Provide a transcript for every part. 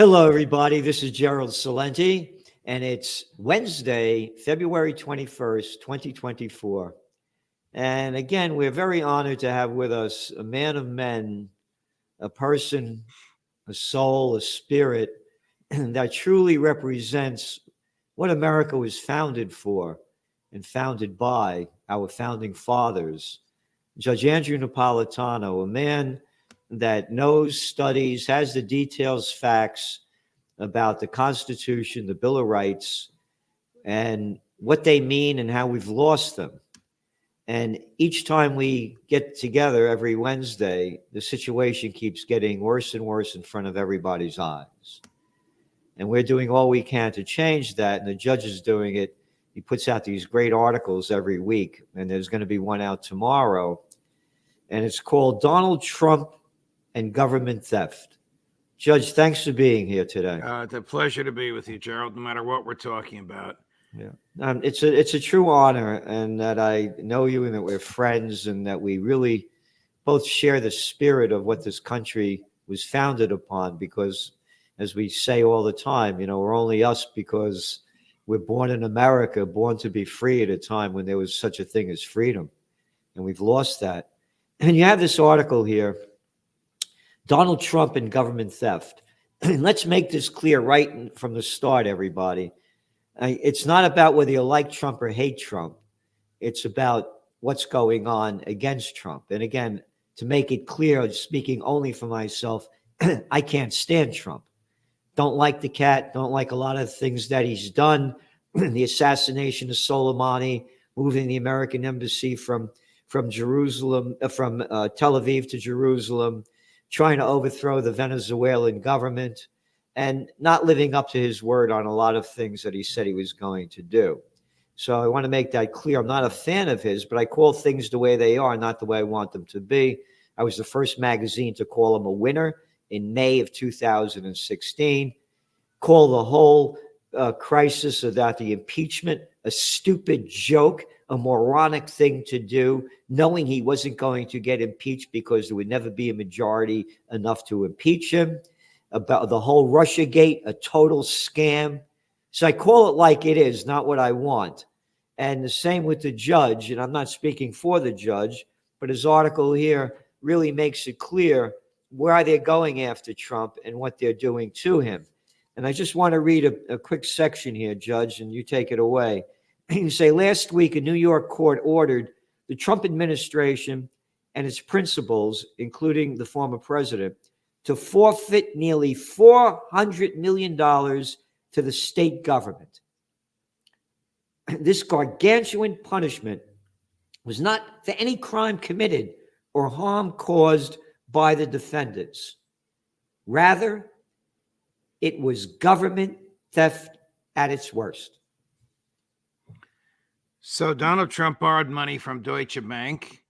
Hello, everybody. This is Gerald Salenti, and it's Wednesday, February 21st, 2024. And again, we're very honored to have with us a man of men, a person, a soul, a spirit that truly represents what America was founded for and founded by our founding fathers. Judge Andrew Napolitano, a man that knows, studies, has the details, facts about the Constitution, the Bill of Rights, and what they mean and how we've lost them. And each time we get together every Wednesday, the situation keeps getting worse and worse in front of everybody's eyes. And we're doing all we can to change that. And the judge is doing it. He puts out these great articles every week. And there's going to be one out tomorrow. And it's called Donald Trump and Government Theft. Judge, thanks for being here today. It's a pleasure to be with you, Gerald, no matter what we're talking about. Yeah, it's a true honor, and that I know you, and that we're friends, and that we really both share the spirit of what this country was founded upon. Because, as we say all the time, we're only us because we're born in America, born to be free at a time when there was such a thing as freedom, and we've lost that. And you have this article here, Donald Trump and Government Theft. And let's make this clear right from the start, everybody. It's not about whether you like Trump or hate Trump. It's about what's going on against Trump. And again, to make it clear, speaking only for myself, I can't stand Trump. Don't like the cat, don't like a lot of things that he's done. The assassination of Soleimani, moving the American embassy from Jerusalem, from Tel Aviv to Jerusalem, trying to overthrow the Venezuelan government, and not living up to his word on a lot of things that he said he was going to do. So I want to make that clear. I'm not a fan of his, but I call things the way they are, not the way I want them to be. I was the first magazine to call him a winner in May of 2016. Call the whole crisis about the impeachment a stupid joke, a moronic thing to do, knowing he wasn't going to get impeached because there would never be a majority enough to impeach him. About the whole Russiagate, a total scam. So I call it like it is, not what I want. And the same with the judge, and I'm not speaking for the judge, but his article here really makes it clear why they're going after Trump and what they're doing to him. And I just want to read a quick section here, Judge, and you take it away. You say, last week, a New York court ordered the Trump administration and its principals, including the former president, to forfeit nearly $400 million to the state government. This gargantuan punishment was not for any crime committed or harm caused by the defendants. Rather, it was government theft at its worst. So Donald Trump borrowed money from Deutsche Bank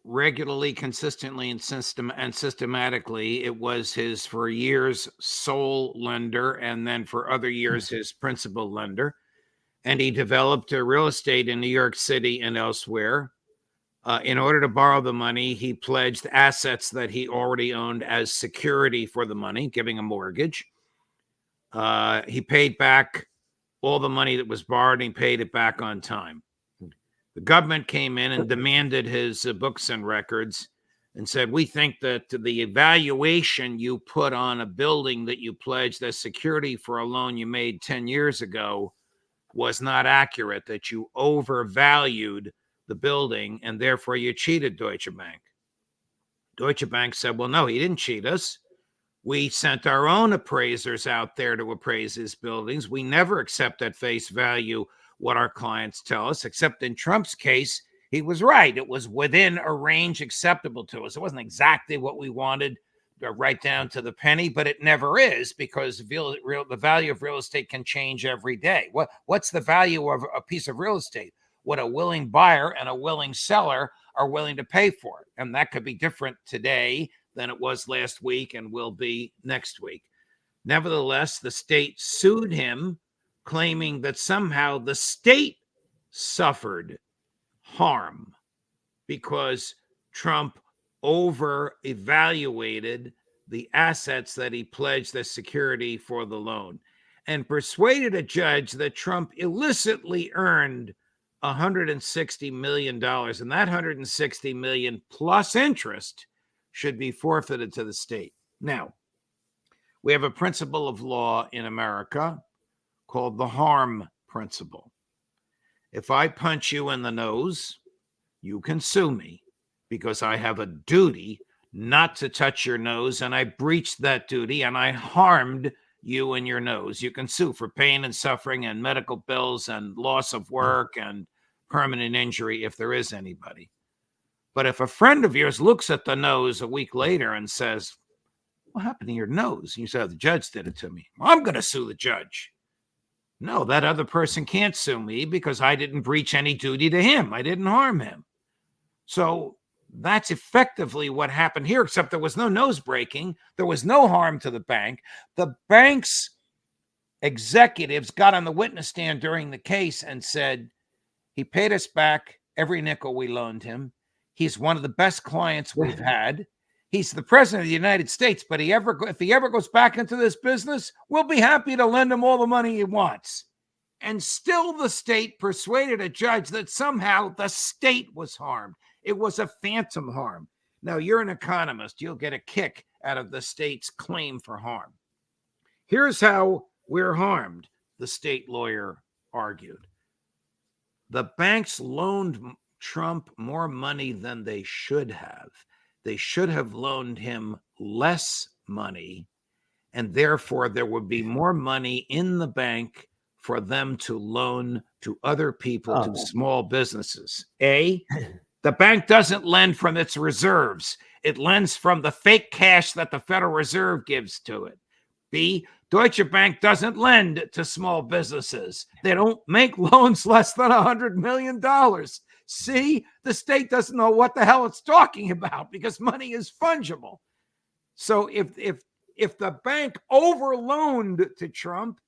regularly, consistently, and systematically. It was his, for years, sole lender, and then for other years, his principal lender. And he developed real estate in New York City and elsewhere. In order to borrow the money, he pledged assets that he already owned as security for the money, giving a mortgage. He paid back all the money that was borrowed, and he paid it back on time. The government came in and demanded his books and records and said, we think that the evaluation you put on a building that you pledged as security for a loan you made 10 years ago was not accurate, that you overvalued the building, and therefore you cheated Deutsche Bank. Deutsche Bank said, well, no, he didn't cheat us. We sent our own appraisers out there to appraise his buildings. We never accept at face value what our clients tell us, except in Trump's case, he was right. It was within a range acceptable to us. It wasn't exactly what we wanted, right down to the penny, but it never is, because the value of real estate can change every day. What's the value of a piece of real estate? What a willing buyer and a willing seller are willing to pay for it. And that could be different today than it was last week and will be next week. Nevertheless, the state sued him, claiming that somehow the state suffered harm because Trump over-evaluated the assets that he pledged as security for the loan, and persuaded a judge that Trump illicitly earned $160 million, and that $160 million plus interest should be forfeited to the state. Now, we have a principle of law in America called the harm principle. If I punch you in the nose, you can sue me because I have a duty not to touch your nose, and I breached that duty and I harmed you and your nose. You can sue for pain and suffering and medical bills and loss of work and permanent injury if there is anybody. But if a friend of yours looks at the nose a week later and says, what happened to your nose? You say, the judge did it to me. Well, I'm going to sue the judge. No, that other person can't sue me because I didn't breach any duty to him. I didn't harm him. So that's effectively what happened here, except there was no nose breaking. There was no harm to the bank. The bank's executives got on the witness stand during the case and said, he paid us back every nickel we loaned him. He's one of the best clients we've had. He's the president of the United States, but if he ever goes back into this business, we'll be happy to lend him all the money he wants. And still the state persuaded a judge that somehow the state was harmed. It was a phantom harm. Now, you're an economist. You'll get a kick out of the state's claim for harm. Here's how we're harmed, the state lawyer argued. The banks loaned Trump more money than they should have. They should have loaned him less money, and therefore there would be more money in the bank for them to loan to other people, to small businesses. A, the bank doesn't lend from its reserves. It lends from the fake cash that the Federal Reserve gives to it. B, Deutsche Bank doesn't lend to small businesses. They don't make loans less than $100 million. C, the state doesn't know what the hell it's talking about because money is fungible. So if the bank overloaned to Trump,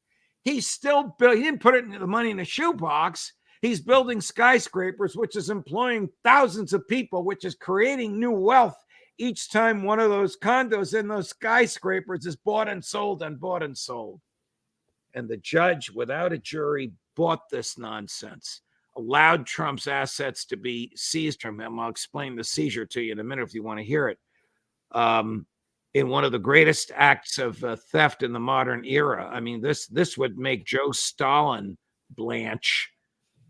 he didn't put the money in a shoebox. He's building skyscrapers, which is employing thousands of people, which is creating new wealth each time one of those condos in those skyscrapers is bought and sold and bought and sold. And the judge, without a jury, bought this nonsense, allowed Trump's assets to be seized from him. I'll explain the seizure to you in a minute if you want to hear it. In one of the greatest acts of theft in the modern era. I mean, this would make Joe Stalin blanch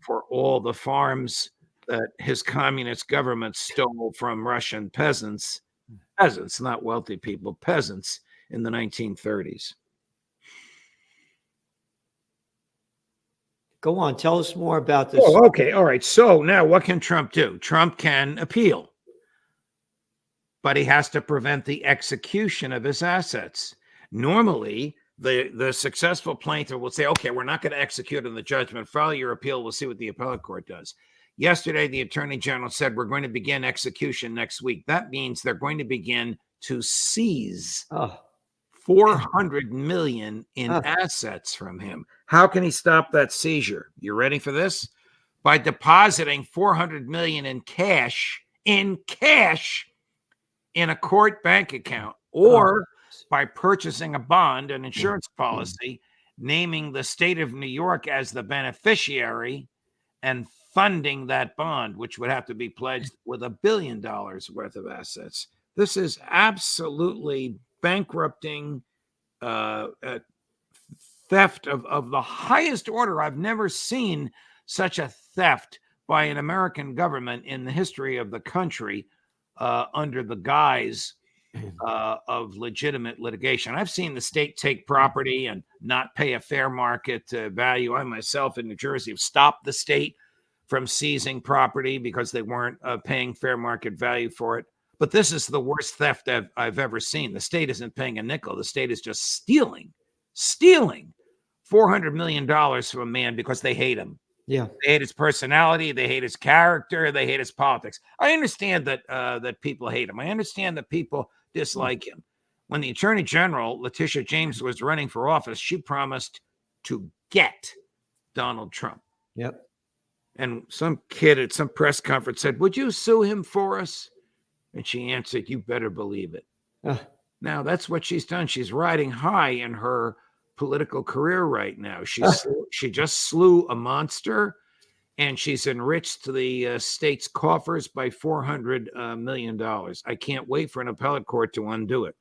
for all the farms that his communist government stole from Russian peasants, not wealthy people, peasants in the 1930s. Go on, tell us more about this. Oh, okay, all right. So now what can Trump do? Trump can appeal, but he has to prevent the execution of his assets. Normally, the successful plaintiff will say, okay, we're not going to execute on the judgment. File your appeal. We'll see what the appellate court does. Yesterday, the attorney general said we're going to begin execution next week. That means they're going to begin to seize $400 million in assets from him. How can he stop that seizure? You ready for this? By depositing $400 million in cash in a court bank account, or by purchasing a bond, an insurance policy, naming the state of New York as the beneficiary and funding that bond, which would have to be pledged with $1 billion worth of assets. This is absolutely bankrupting theft of the highest order. I've never seen such a theft by an American government in the history of the country under the guise of legitimate litigation. I've seen the state take property and not pay a fair market value. I myself in New Jersey have stopped the state from seizing property because they weren't paying fair market value for it. But this is the worst theft I've ever seen. The state isn't paying a nickel. The state is just stealing $400 million from a man because they hate him. Yeah, they hate his personality. They hate his character. They hate his politics. I understand that people hate him. I understand that people dislike him. When the Attorney General, Letitia James, was running for office, she promised to get Donald Trump. Yep. And some kid at some press conference said, would you sue him for us? And she answered, you better believe it. Now, that's what she's done. She's riding high in her political career right now. She just slew a monster, and she's enriched the state's coffers by $400 million. I can't wait for an appellate court to undo it.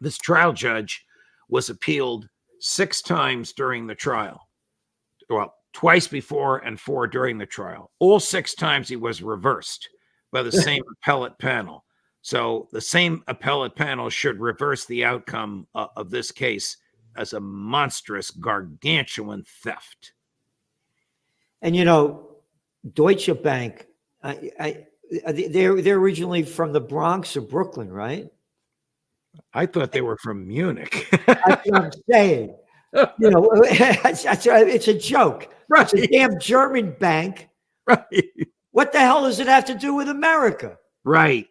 This trial judge was appealed 6 times during the trial. Well, twice before and 4 during the trial. All 6 times he was reversed by the same appellate panel. So the same appellate panel should reverse the outcome of this case as a monstrous, gargantuan theft. And Deutsche Bank, they're originally from the Bronx or Brooklyn, right? I thought they were from Munich. That's what I'm saying. It's a joke. Right. It's a damn German bank. Right. What the hell does it have to do with America? Right.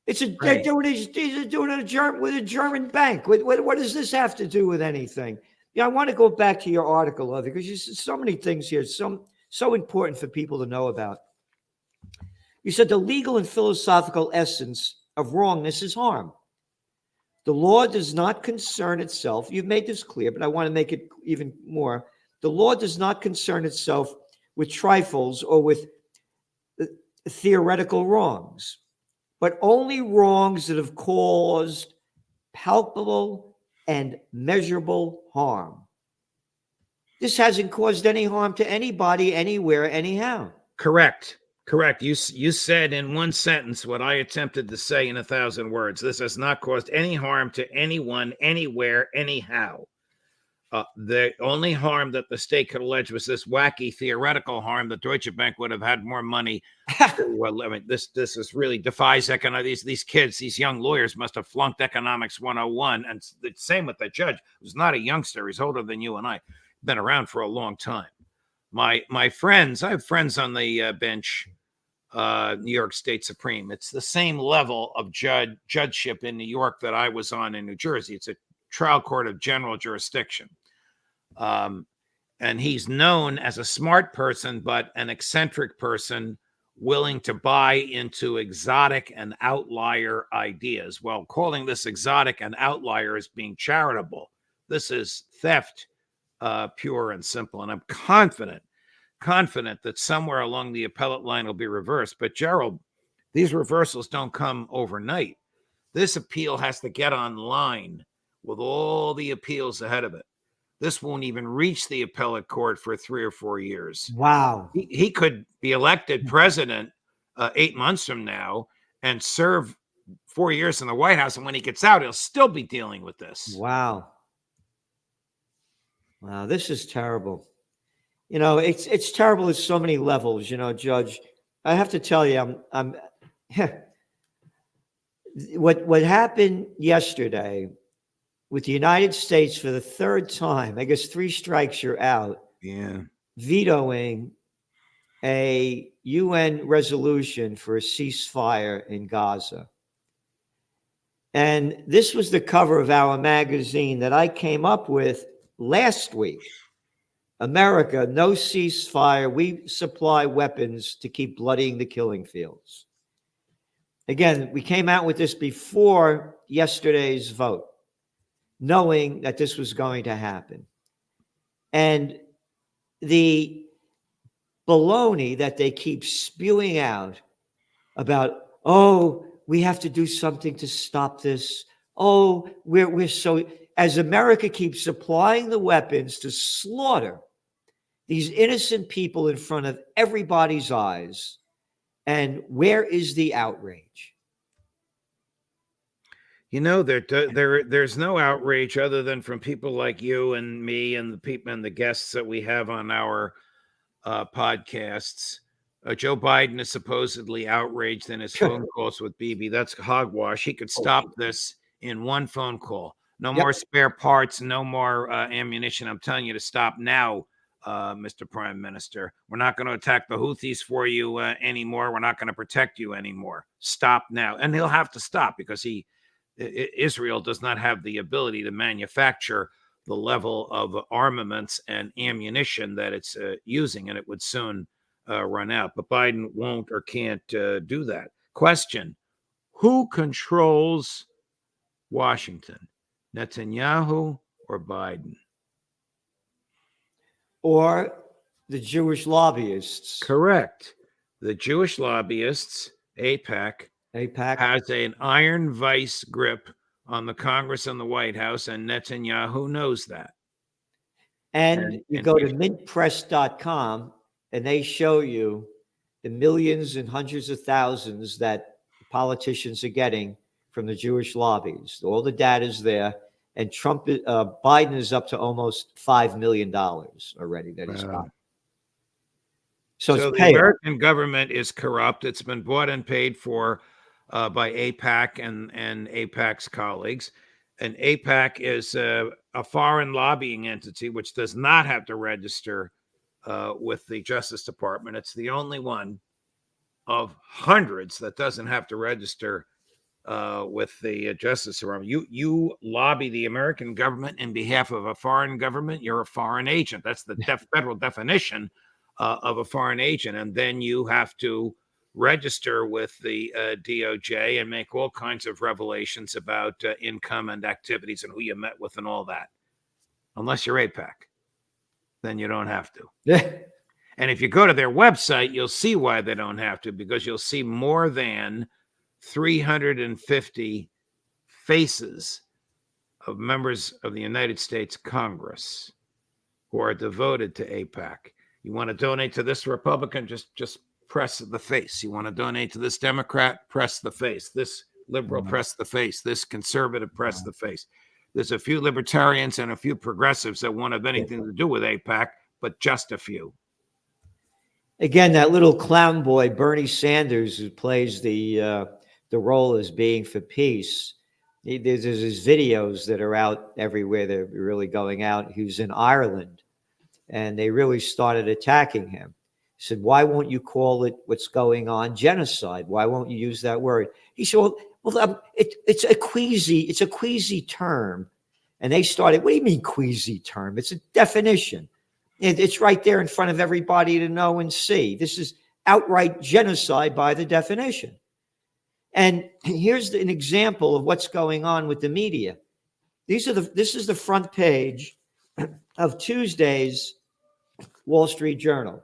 They're doing it with a German bank. What does this have to do with anything? I want to go back to your article, Lovey, because you said so many things here, so important for people to know about. You said the legal and philosophical essence of wrongness is harm. The law does not concern itself. You've made this clear, but I want to make it even more. The law does not concern itself with trifles or with theoretical wrongs, but only wrongs that have caused palpable and measurable harm. This hasn't caused any harm to anybody, anywhere, anyhow. Correct. You said in one sentence what I attempted to say in 1,000 words. This has not caused any harm to anyone, anywhere, anyhow. The only harm that the state could allege was this wacky theoretical harm that Deutsche Bank would have had more money. Well, I mean, this is really defies economics. These kids, these young lawyers must have flunked economics 101. And the same with the judge, who's not a youngster. He's older than you and I. Been around for a long time. My friends, I have friends on the bench, New York State Supreme. It's the same level of judgeship in New York that I was on in New Jersey. It's a trial court of general jurisdiction. And he's known as a smart person, but an eccentric person willing to buy into exotic and outlier ideas. Well, calling this exotic and outlier as being charitable, this is theft, pure and simple. And I'm confident that somewhere along the appellate line will be reversed. But Gerald, these reversals don't come overnight. This appeal has to get online with all the appeals ahead of it. This won't even reach the appellate court for 3 or 4 years. Wow. He could be elected president 8 months from now and serve 4 years in the White House. And when he gets out, he'll still be dealing with this. Wow, this is terrible. It's terrible at so many levels, Judge. I have to tell you, I'm what happened yesterday with the United States for the 3rd time, I guess 3 strikes you're out. Yeah. Vetoing a UN resolution for a ceasefire in Gaza. And this was the cover of our magazine that I came up with last week. America, no ceasefire. We supply weapons to keep bloodying the killing fields. Again, we came out with this before yesterday's vote, knowing that this was going to happen. And the baloney that they keep spewing out about, we have to do something to stop this. We're so, as America keeps supplying the weapons to slaughter these innocent people in front of everybody's eyes. And where is the outrage? There's no outrage other than from people like you and me and the people and the guests that we have on our podcasts. Joe Biden is supposedly outraged in his phone calls with Bibi. That's hogwash. He could stop this in one phone call. No more spare parts, no more ammunition. I'm telling you to stop now, Mr. Prime Minister. We're not going to attack the Houthis for you anymore. We're not going to protect you anymore. Stop now. And he'll have to stop because Israel does not have the ability to manufacture the level of armaments and ammunition that it's using, and it would soon run out. But Biden won't or can't do that. Question: who controls Washington? Netanyahu or Biden? Or the Jewish lobbyists. Correct. The Jewish lobbyists, APAC, APAC. has an iron vice grip on the Congress and the White House, and Netanyahu knows that. And you go to mintpress.com and they show you the millions and hundreds of thousands that politicians are getting from the Jewish lobbies. All the data is there. And Biden is up to almost $5 million already that he's got. So the American government is corrupt. It's been bought and paid for by APAC and APAC's colleagues. And APAC is a foreign lobbying entity which does not have to register with the Justice Department. It's the only one of hundreds that doesn't have to register with the Justice Department. You lobby the American government in behalf of a foreign government, you're a foreign agent. That's the federal definition of a foreign agent. And then you have to register with the DOJ and make all kinds of revelations about income and activities and who you met with and all that. Unless you're APAC, then you don't have to. And if you go to their website, you'll see why they don't have to, because you'll see more than 350 faces of members of the United States Congress who are devoted to APAC. You want to donate to this Republican, just press the face. You want to donate to this Democrat, press the face. This liberal, press the face. This conservative, press the face. There's a few libertarians and a few progressives that won't have anything to do with APAC, but just a few. Again, that little clown boy, Bernie Sanders, who plays the role as being for peace. There's his videos that are out everywhere. They're really going out. He was in Ireland, and they really started attacking him. He said, "Why won't you call it what's going on genocide? Why won't you use that word?" He said, "Well, it's a queasy term." And they started, "What do you mean queasy term? It's a definition. It's right there in front of everybody to know and see. This is outright genocide by the definition." And here's an example of what's going on with the media. This is the front page of Tuesday's Wall Street Journal.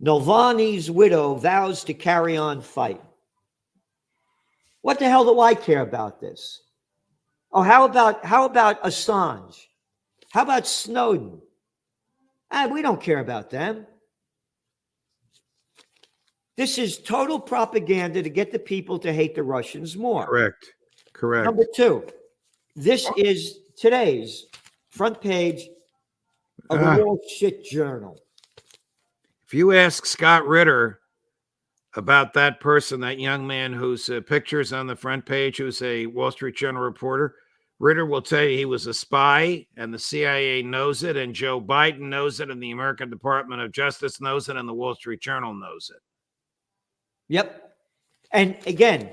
Navalny's widow vows to carry on fight. What the hell do I care about this? Oh, how about Assange? How about Snowden? We don't care about them. This is total propaganda to get the people to hate the Russians more. Correct. Number two, this is today's front page of the Wall Street Journal. If you ask Scott Ritter about that person, that young man whose picture's on the front page, who's a Wall Street Journal reporter, Ritter will tell you he was a spy, and the CIA knows it, and Joe Biden knows it, and the American Department of Justice knows it, and the Wall Street Journal knows it. Yep. And again,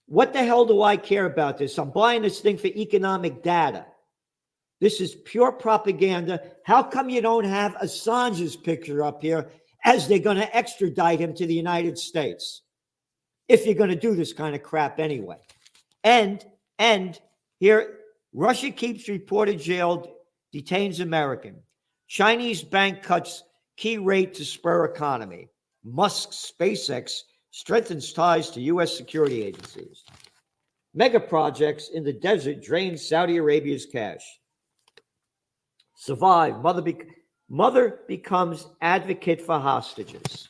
what the hell do I care about this? I'm buying this thing for economic data. This is pure propaganda. How come you don't have Assange's picture up here as they're going to extradite him to the United States? If you're going to do this kind of crap anyway. And here, Russia keeps reported jailed, detains American. Chinese bank cuts key rate to spur economy. Musk's SpaceX strengthens ties to U.S. security agencies. Mega projects in the desert drain Saudi Arabia's cash. Survive. Mother becomes advocate for hostages.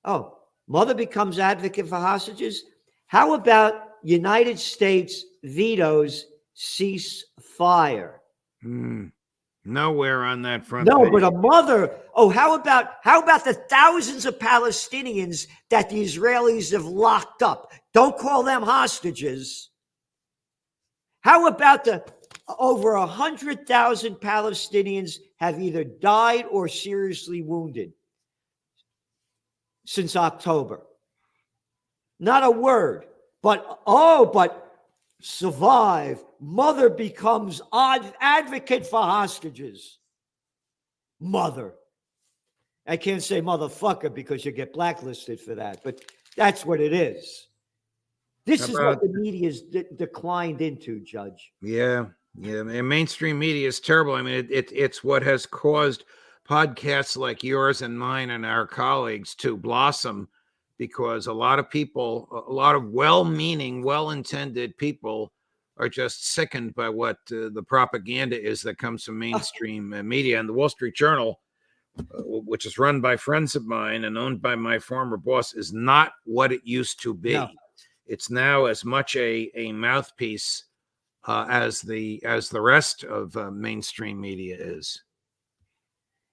Oh, mother becomes advocate for hostages? How about United States vetoes ceasefire? Nowhere on that front No, page. but a mother. Oh, how about the thousands of Palestinians that the Israelis have locked up? Don't call them hostages. How about the over 100,000 Palestinians have either died or seriously wounded since October? Not a word. But survive. Mother becomes advocate for hostages. Mother. I can't say motherfucker because you get blacklisted for that, but that's what it is. This How is what about the media's declined into, Judge. yeah, yeah, and mainstream media is terrible. I mean, it's what has caused podcasts like yours and mine and our colleagues to blossom, because a lot of people, a lot of well-meaning, well-intended people are just sickened by what the propaganda is that comes from mainstream media. And the Wall Street Journal, which is run by friends of mine and owned by my former boss, is not what it used to be. No. It's now as much a mouthpiece as the rest of mainstream media is.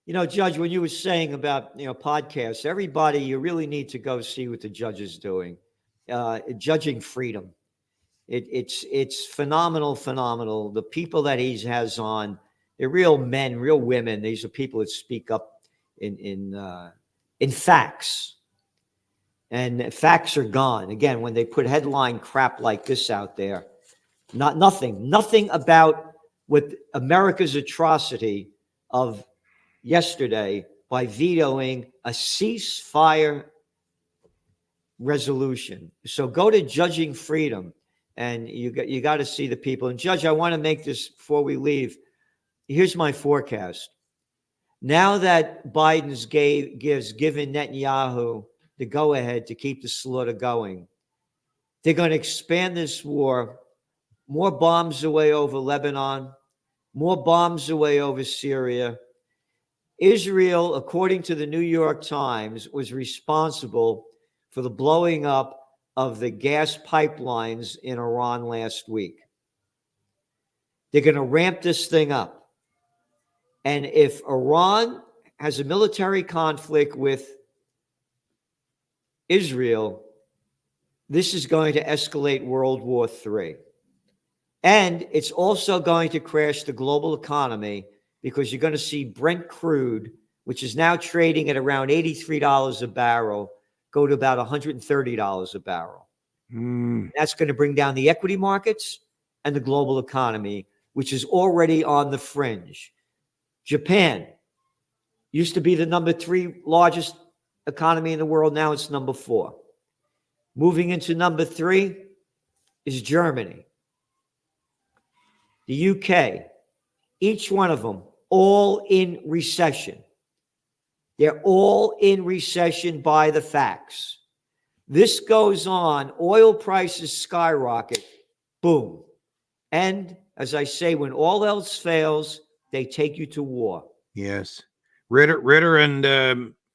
Judge, when you were saying about, podcasts, everybody, you really need to go see what the judge is doing. Judging Freedom. It's phenomenal, phenomenal. The people that he has on, they're real men, real women. These are people that speak up in facts. And facts are gone. Again, when they put headline crap like this out there, nothing about what America's atrocity of yesterday by vetoing a ceasefire resolution. So go to Judging Freedom, and you got to see the people. And Judge, I want to make this before we leave. Here's my forecast. Now that Biden's given Netanyahu the go-ahead to keep the slaughter going, they're going to expand this war, more bombs away over Lebanon, more bombs away over Syria. Israel, according to the New York Times, was responsible for the blowing up of the gas pipelines in Iran last week. They're going to ramp this thing up. And if Iran has a military conflict with Israel, this is going to escalate World War III. And it's also going to crash the global economy, because you're going to see Brent crude, which is now trading at around $83 a barrel, go to about $130 a barrel. That's going to bring down the equity markets and the global economy, which is already on the fringe. Japan used to be the number 3 largest economy in the world. Now it's number 4. Moving into number 3 is Germany, the UK, each one of them all in recession. They're all in recession by the facts. This goes on, oil prices skyrocket, boom. And as I say, when all else fails, they take you to war. Yes. Ritter and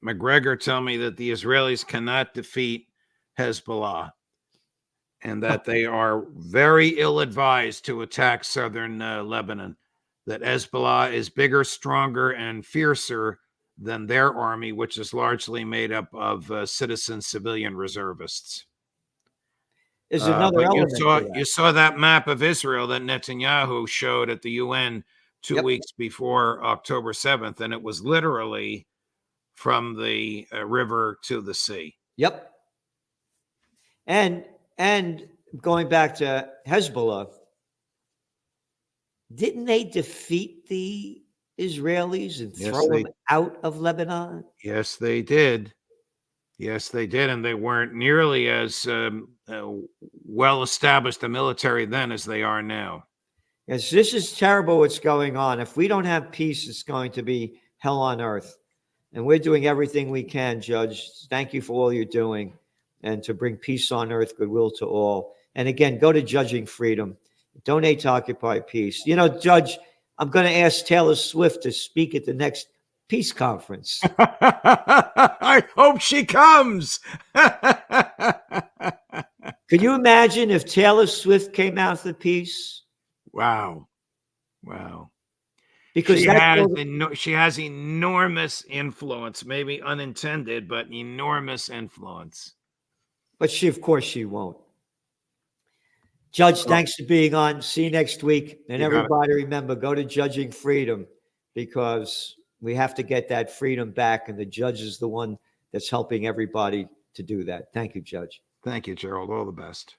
McGregor tell me that the Israelis cannot defeat Hezbollah, and that they are very ill-advised to attack southern Lebanon, that Hezbollah is bigger, stronger, and fiercer than their army, which is largely made up of citizen civilian reservists. There's another element to that. You saw that map of Israel that Netanyahu showed at the UN 2 weeks before October 7th, and it was literally from the river to the sea. Yep. And going back to Hezbollah, didn't they defeat the Israelis and throw them out of Lebanon? Yes, they did. Yes, they did. And they weren't nearly as well established a military then as they are now. Yes, this is terrible what's going on. If we don't have peace, it's going to be hell on earth. And we're doing everything we can, Judge. Thank you for all you're doing, and to bring peace on earth, goodwill to all. And again, go to Judging Freedom. Donate to Occupy Peace. Judge, I'm going to ask Taylor Swift to speak at the next peace conference. I hope she comes. Could you imagine if Taylor Swift came out for peace? Wow. Because she has enormous influence, maybe unintended, but enormous influence. But of course she won't. Judge, thanks for being on. See you next week. And everybody remember, go to Judging Freedom, because we have to get that freedom back. And the judge is the one that's helping everybody to do that. Thank you, Judge. Thank you, Gerald. All the best.